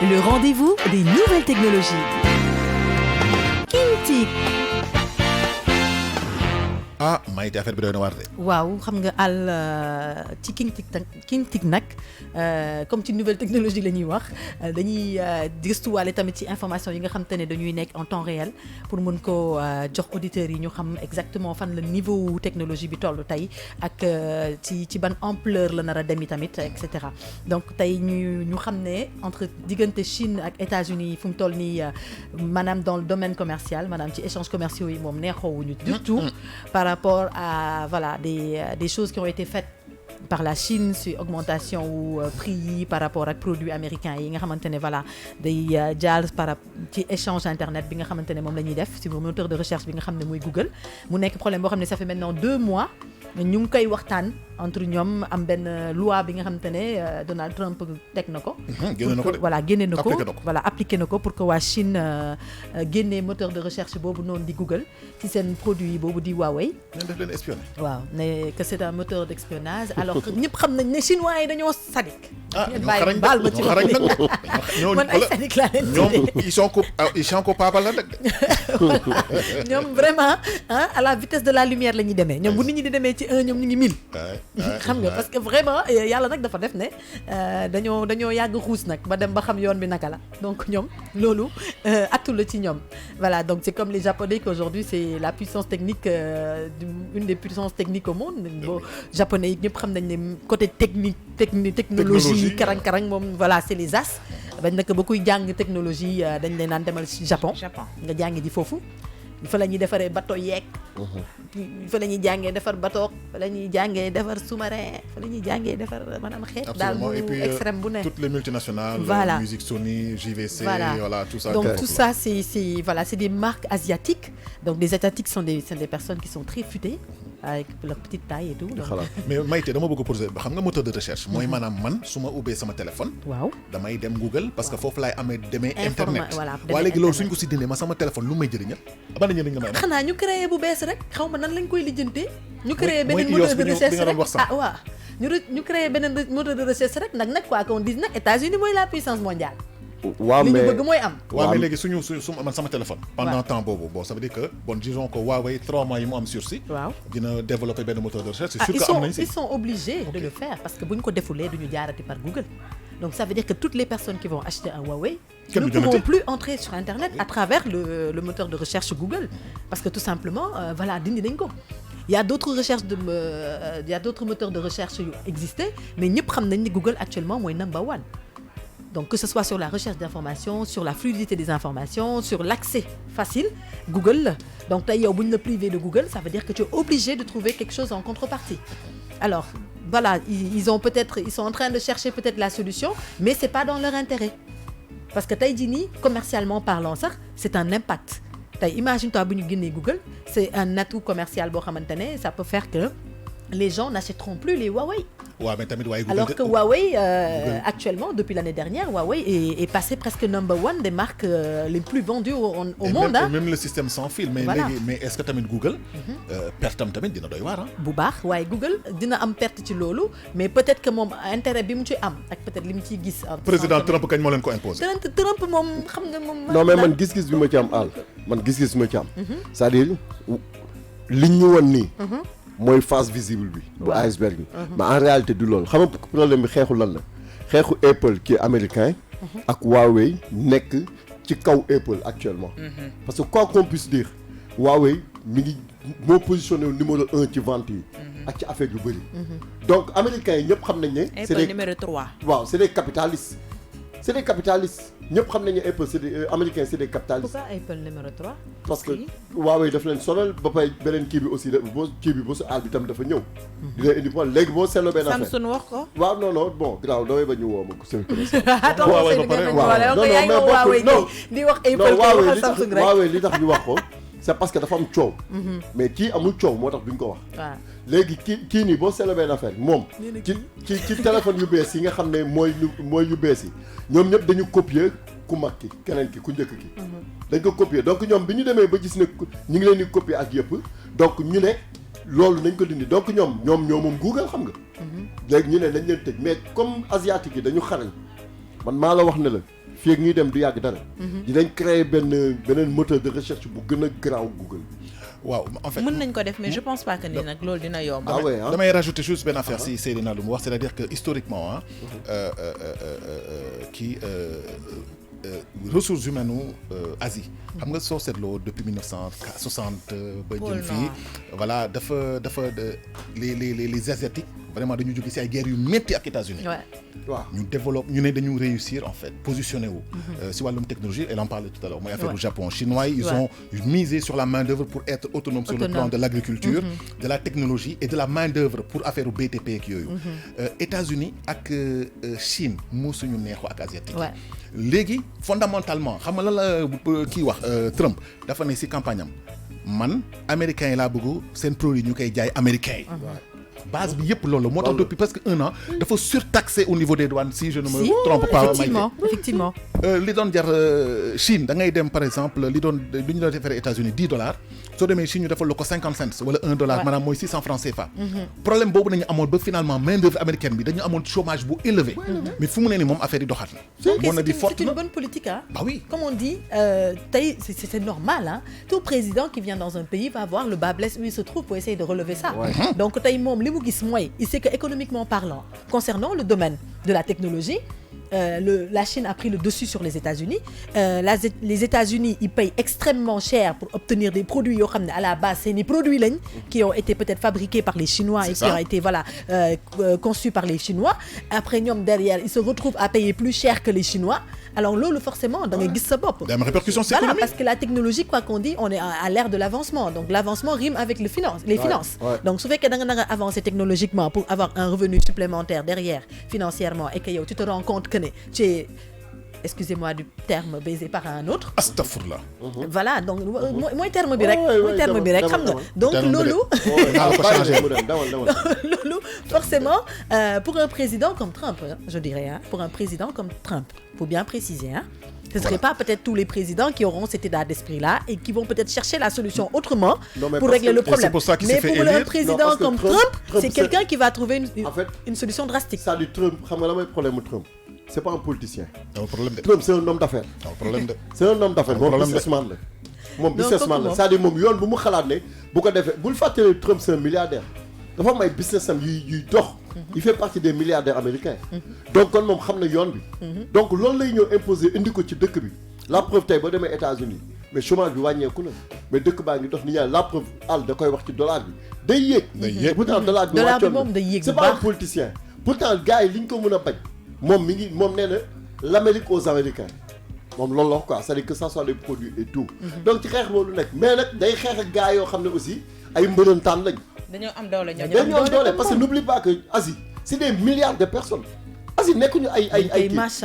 le rendez-vous des nouvelles technologies. Kintic. ah Maïté affaire bi doy na waar de. waaw xam nga àll ci Kintic nag comme ci nouvelle technologie la ñuy wax dañuy gëstuwaale tamit ci information yi nga xam te ne dañuy nekk en temps réel pour mën ko jox auditeurs yi ñu xam exactement fan la niveau technologie bi toll tey ak ci ban ampleur la nar a dem tamit et cetera donc tey ñu xam ne entre diggante Chine ak États-Unis fu mu toll nii maanaam dans le domaine commercial maanaam ci échanges commerciaux yi moom neexoowuñu du tout par rapport à voilà des choses qui ont été faites par la Chine sur augmentation ou prix yi par rapport ak produits américains yi nga xamante ne voilà day jaar ci échange internet bi nga xamante ne moom la ñuy def sur moteur de recherche bi nga xam ne mooy Google mu nekk problème boo xam ne ça fait maintenant 2 mois ñu ngi koy waxtaan entre ñoom am benn loi bi nga xamante ne Donald Trump teg na ko. génne na ko de voilà génne na ko voilà appliqué na ko pour que waa Chine génne moteur de recherche boobu noonu di Google ci seen produit yi boobu di Huawei. ngeen def leen espionné. waaw ne que c'est un moteur d'espionnage alors que ñëpp xam nañ ne chinois yi dañoo sadik. ñoo xarañ baal ma ci man ay sadik laa leen ñoom ils sont coupables la rek. ñoom vraiment à la vitesse de la lumière la ñuy demee ñoom bu nit ñi di demee ci 1 ñoom ñu ngi 1000. xam nga parce que vraiment yàlla nag dafa def ne dañoo yàgg xuus nag ba dem ba xam yoon bi naka la donc ñoom loolu attu la ci ñoom voilà donc c'est comme les Japonais qu'aujourd'hui c'est la puissance technique une des puissances techniques au monde boo Japonais yi ñëpp xam nañ ne côté technologie karang-karang moom voilà c'est les as bañ naka ba kuy jàng technologie dañ leen naan demal ci Japon nga jàngi ji foofu fa la ñuy defaree bateau yeeg fa la ñuy jàngee defar bateau fa la ñuy jàngee defar sous-marin fa la ñuy jàngee defar maanaam xeet daal mu extrême bu ne toutes les multinationales voilà musique Sony JVC voilà tout ça donc tout ça c'est voilà c'est des marques asiatiques donc les asiatiques sont des personnes qui sont très futées avec leur petite taille et tout mais Maïté dama bëgg a poser xam nga moteur de recherche mooy maanaam man su ma ubbee sama téléphone waaw damay dem Google parce que foofu laay demee internet voilà waaye léegi loolu suñ ko si dindee ma sama téléphone lu may jëriñal ban njëriñ nga may am xanaa ñu créé bu bees rek xaw ma nan lañ koy lijjantee ñu créé beneen moteur de recherche rek waaw ñu créé beneen moteur de recherche rek nag quoi qu'on dise nag États-Unis mooy la puissance mondiale waaw mais li ñu bëgg mooy am. waaw mais léegi su man sama téléphone. pendant temps boobu bon ça veut dire que bon disons que Huawei 3 mois yi mu am sursis. waaw dina développer benn moteur de recherche. c'est sûr que am nañ si ils sont obligés de le faire parce que bu ñu ko defulee du ñu jaarati par Google. donc ça veut dire que toutes les personnes qui vont acheter un Huawei ne pourront plus entrer sur Internet à travers le moteur de recherche Google parce que tout simplement voilà dindi nañ ko. Il y a d'autres moteurs de recherche yu existé mais ñëpp xam nañ ni Google actuellement mooy number 1. donc que ce soit sur la recherche d'informations sur la fluidité des informations sur l'accès facile Google la donc tey yow bu ñu la privé de Google ça veut dire que tu es obligé de trouver quelque chose en contrepartie alors voilà ils sont en train de chercher peut-être la solution mais c'est pas dans leur intérêt parce que tey jii nii commercialement parlant sax c'est un impact tey imagine-toi bu ñu génnee Google c'est un atout commercial boo xamante ne ça peut faire que les gens n'achèteront plus les Huawei. waaw mais tamit waaye alors que Huawei actuellement depuis l'année dernière Huawei est passé presque number 1 des marques les plus vendues au monde même le système sans fil mais voilà. léegi mais est-ce que tamit Google pertam tamit dina doy waar bu baax waaye Google dina am perte ci loolu mais peut-être que moom intérêt bi mu ci am ak peut-être li mu ciy gis président Trump kañ moo leen ko imposé Trump moom xam nga moom non mais man gis-gis bi ma ci am c'est-à-dire liñ ñu won nii mooy face visible bi bu iceberg bi mais en réalité du loolu xam nga problème bi xeexu lan la xeexu Apple qui est américain ak Huawei nekk ci kaw Apple actuellement parce que quoi qu'on puisse dire Huawei mi ngi moo positionné numéro 1 ci vente yi ak ci affaire yu bëri donc américains yi ñëpp xam nañ ne c'est Apple numéro 3 waaw c'est des capitalistes ñëpp xam nañu Apple c'est des américains c'est des capitalistes. Pourquoi Apple numéro 3 parce que Huawei daf leen sonal ba pay beneen kii bi aussi boo su aal bi tam dafa ñëw. di leen indi problème léegi boo seetloo benn affaire Samsung wax ko. waaw non bon gannaaw damay ba ñu woo ma ko seen Huawei ba pare di wax Apple waxal Samsung rek Huawei li tax ñu wax ko c'est parce que dafa am coow. mais kii amul coow moo tax duñ ko wax. waaw léegi kii nii boo seetloo benn affaire moom. ci téléphone yu bees yi nga xam ne mooy yu bees yi ñoom ñëpp dañu copier ku mag ki keneen ki ku njëkk ki. dañ ko copier donc ñoom bi ñu demee ba gis ne ñu ngi leen di copier ak yëpp donc ñu ne loolu nañ ko dindi donc ñoom ñoo moom Google xam nga. léegi ñu ne nañ leen tëj mais comme asiatique yi dañu xarañ man maa la wax ne la fii ak ñuy dem du yàgg dara. dinañ créer beneen moteur de recherche bu gën a garaaw Google. waaw en fait mën nañ ko def mais je pense pas que ni nag loolu dina yomb. ah ouais, hein? damay rajouter juste benn affaire si Seydina lu mu wax c'est-à-dire que historiquement ressources humaines Asie xam nga soo seetloo depuis 1960 ba jëm fii voilà dafa les asiatiques vraiment dañu jóge ci ay guerres yu métti ak États-Unis waaw ñu développe ñu ne dañu réussir en fait positionné wu si wàllum technologie elle en parlait tout à l'heure mooy affaire au Japon chinois ils ont misé sur la main d'œuvre pour être autonome sur le plan de l'agriculture de la technologie et de la main d'œuvre pour affaire u BTP ak yooyu États-Unis ak Chine moo suñu neexoo ak asiatique léegi fondamentalement xam nga lan la kii wax Trump dafa ne ci campagne am man américains yi laa bëgg seen produit ñu koy jaay américains yi base bi yëpp loolu moo tax depuis presque 1 an dafa surtaxé au niveau des douanes si je ne me trompe pas effectivement li doon jar Chine da ngay dem par exemple li ñu doon defaree États-Unis $10 soo demee Chine ñu defal la ko 50 cents wala $1 maanaam mooy 600 francs CFA problème boobu nañu amoon ba finalement main d'œuvre américaine bi dañu amoon chômage bu élevé mais fu mu ne ni moom affaire yi doxaat na c'est une bonne politique hein bah oui comme on dit tey c'est normal hein tout président qui vient dans un pays va voir le bas blesse où il se trouve pour essayer de relever ça donc tey moom li mu gis mooy il sait que économiquement parlant concernant le domaine de la technologie la Chine a pris le dessus sur les États-Unis les États-Unis ils payent extrêmement cher pour obtenir des produits yoo xam ne à la base c'est des produits lañ qui ont été peut-être fabriqués par les Chinois et qui ont été conçus par les Chinois après ñoom derrière ils se retrouvent à payer plus cher que les Chinois alors loolu forcément da nga gis sa bopp day am répercussion voilà économique parce que la technologie quoi qu'on dit on est à l'ère de l'avancement donc l'avancement rime avec les finances donc su fekkee da nga avancer technologiquement pour avoir un revenu supplémentaire derrière financièrement et que yow tu te rends compte que ne tu es excusez-moi du terme baisé par un autre astafurlah voilà donc mooy terme bi rek xam nga donc loolu loolu forcément pour un président comme Trump je dirais hein, pour un président comme Trump faut bien préciser hein ce ne serait pas peut-être tous les présidents qui auront cet état d'esprit-là et qui vont peut-être chercher la solution autrement pour régler le problème. Mais pour un président comme Trump, c'est quelqu'un qui va trouver une solution drastique. Ça dit Trump, xam nga la mooy problème Trump. C'est pas un politicien. problème de Trump c'est un homme d'affaires. problème de c'est un homme d'affaires moom businessman la. moom businessman la c'est-à-dire moom yoon bu mu xalaat ne bu ko defee bul fàttali Trump c'est un milliardaire. dafa am ay business am yuy dox. il fait partie des milliardaires américains. donc kon moom xam na yoon bi. donc loolu lay ñëw imposer indi ko ci dëkk bi. la preuve tey boo demee États-Unis mais chômage bi wàññeeku na mais dëkk baa ngi dox ni ñaan la preuve da koy wax ci dollar bi day yéeg. pourtant dollar bi moom day yéeg c'est pas un politicien. pourtant gars yi li ñu ko mën a bañ moom nee na l'Amérique aux Américains moom loolu la quoi c'est-à-dire que ça soit les produits et tout. donc ci xeex boobu nekk mais nag day xeex ak gars yoo xam ne aussi ay mbërëntaan lañ. dañoo am doole dañoo am doole parce que n'oublie pas que Asie c'est des milliards de personnes. Asie nekkuñu ay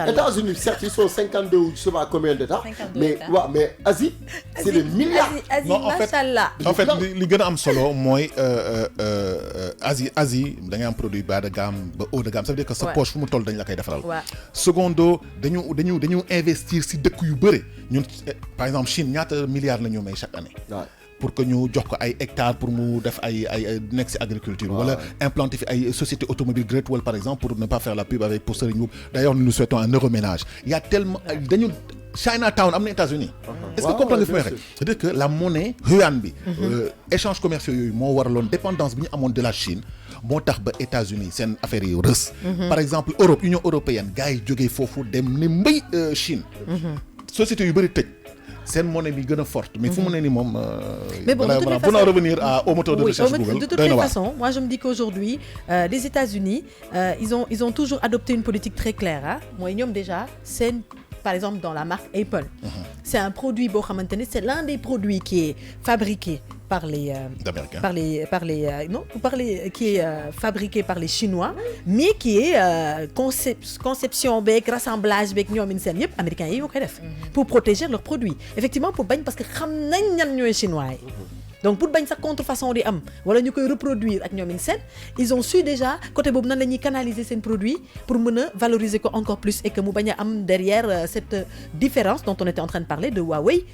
États-Unis certes ils sont 52 ou je sais pas combien d'États. mais waaw mais Asie c'est des milliards. non en fait li gën a am solo mooy Asie da ngay am produit bas de gamme ba haut de gamme ça veut dire que sa poche fu mu toll dañ la koy defaral. secondo dañu investir ci dëkk yu bëri ñun par exemple Chine ñaata milliards la ñu may chaque année. pour que ñu jox ko ay hectares pour mu def ay nekk ci agriculture wala implanter fi ay société automobile Great Wall par exemple pour ne pas faire la pub avec pour Serigne Mboup d'ailleurs nous souhaitons un heureux ménage il y a tellement dañu Chinatown am na États-Unis est-ce que comprendre nga fi may waxee c'est-à-dire que la monnaie yuan bi échanges commerciaux yooyu moo waraloon dépendance bi ñu amoon de la Chine moo tax ba États-Unis seen affaire yi rës par exemple Europe Union européenne gars yi jógee foofu dem ne mbay Chine société yu bëri tëj seen monnaie bi gën a forte mais fu mu ne nii moom. mais bon pour en revenir au moteur de recherche Google. De toutes les façons moi je me dis qu'aujourd'hui les États-Unis ils ont toujours adopté une politique très claire ah mooy ñoom déjà seen par exemple dans la marque Apple. C'est un produit boo xamante ne c'est l'un des produits qui est fabriqué par les qui est fabriqué par les Chinois mais qui est conception beeg rassemblage beeg ñoom seen yëpp américains yi ñoo koy def pour protéger leurs produits effectivement pour bañ parce que xam nañ ñan ñooy Chinois yi donc pour bañ sa contrefaçon di am wala ñu koy reproduire ak ñoom seen ils ont su déjà côté boobu nan la ñuy canaliser seen produit pour mën a valoriser ko encore plus et que mu bañ a am derrière cette différence dont on était en train de parler de Huawei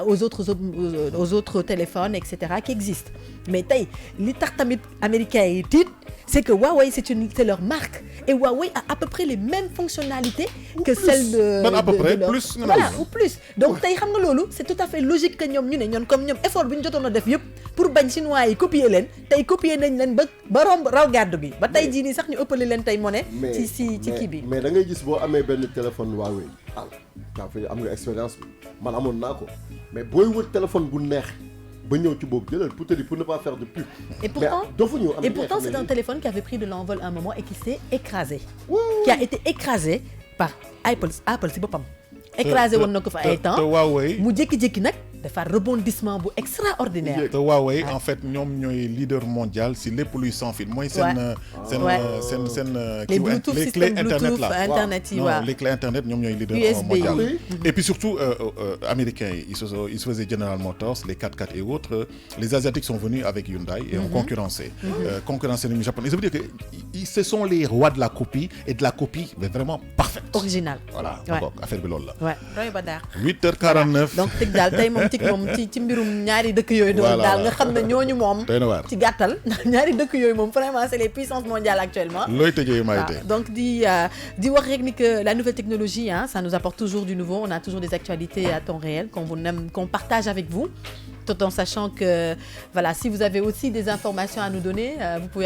aux autres téléphones etc. qui existent mais tey li tax tamit américains yi tiit c'est que Huawei c'est leur marque et Huawei a à peu près les mêmes fonctionnalités que celles de à peu près leur... plus voilà ou plus donc tey xam nga loolu c'est tout à fait logique que ñoom ñu ne ñoom comme ñoom effort bi ñu jotoon a def yëpp pour bañ chinois yi copier leen tey copier nañ leen ba romb raw gàddu gi ba tey jii nii sax ñu ëppale leen tey monnaie ci kii bi mais da ngay gis boo amee benn téléphone Huawei am nga expérience bi man amoon naa ko mais booy wër téléphone bu neex ba ñëw ci boobu jëlal pour te dire pour ne pas faire de pub. Et pourtant c'est un téléphone qui avait pris de l'envol à un moment et qui s'est écrasé. Qui a été écrasé par Apple si boppam. écrasé woon na ko fa ay temps mu jékki-jékki nag dafa rebondissement bu extraordinaire. te Huawei en fait ñoom ñooy leader mondial si lépp luy sans fil mooy seen les Bluetooth les clés internet là internet yi waaw les clés internet ñoom ñooy leader mondial et puis surtout américains yi ils se faisaient General Motors les 4x4 et autres les asiatiques sont venus avec Hyundai et ont concurrencé les japonais ça veut dire que ce sont les rois de la copie et de la copie mais vraiment parfaite original voilà donc affaire bi loolu la 8h49 donc teg daal tey moom ci mbirum ñaari dëkk yooyu doon daal nga xam ne ñooñu moom ci gàttal ñaari dëkk yooyu moom vraiment c'est les puissances mondiales actuellement looy tëjee Maïté donc di wax rek ni que la nouvelle technologie ça nous apporte toujours du nouveau on a toujours des actualités à temps réel qu'on partage avec vous tout en sachant que voilà si vous avez aussi des informations à nous donner vous pouvez